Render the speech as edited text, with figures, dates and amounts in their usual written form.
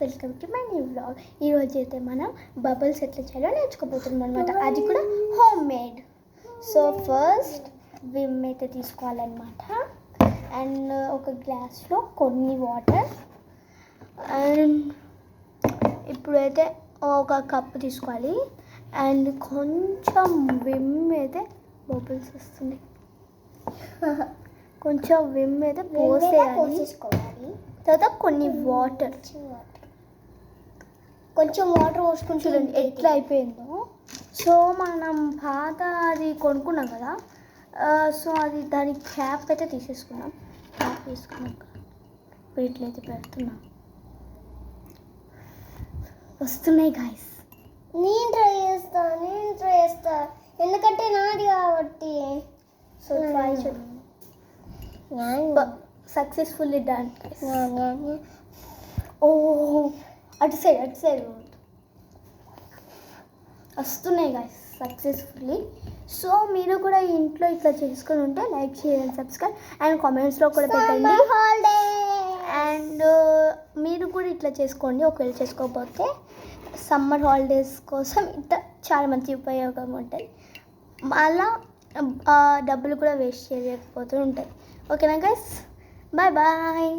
Welcome to my new vlog. ఈరోజు అయితే మనం బబుల్స్ ఎట్లా చేయాలో నేర్చుకోబోతున్నాం అనమాట. అది కూడా home made. So first Vim అయితే తీసుకోవాలన్నమాట. అండ్ ఒక గ్లాస్లో కొన్ని వాటర్. అండ్ ఇప్పుడైతే ఒక కప్పు తీసుకోవాలి. అండ్ కొంచెం విమ్ అయితే బబుల్స్ వస్తుంది. కొంచెం విమ్ అయితే పోసేయాలి. తర్వాత కొన్ని వాటర్, కొంచెం వాటర్ పోసుకుని చూడండి ఎట్లా అయిపోయిందో. సో మనం పాత అది కొనుక్కున్నాం కదా, సో అది దాని క్యాప్ అయితే తీసేసుకున్నాం. క్యాప్ తీసుకున్నాక వీటిలో పెడుతున్నాం. వస్తున్నాయి గాయస్. నేను ట్రై చేస్తా ఎందుకంటే నాది కాబట్టి. సో ట్రై చేద్దాం. Successfully done. ఓ అటు సైడ్ వస్తున్నాయి గాయస్ సక్సెస్ఫుల్లీ. సో మీరు కూడా ఇంట్లో ఇట్లా చేసుకొని ఉంటే లైక్ చేయండి, సబ్స్క్రైబ్ అండ్ కామెంట్స్లో కూడా పెట్టండి. అండ్ మీరు కూడా ఇట్లా చేసుకోండి. ఒకవేళ చేసుకోకపోతే సమ్మర్ హాలిడేస్ కోసం ఇట్లా చాలా మంచి ఉపయోగం ఉంటుంది. మళ్ళా డబ్బులు కూడా వేస్ట్ చేయకపోతూ ఉంటాయి. ఓకేనా గైస్, బాయ్ బాయ్.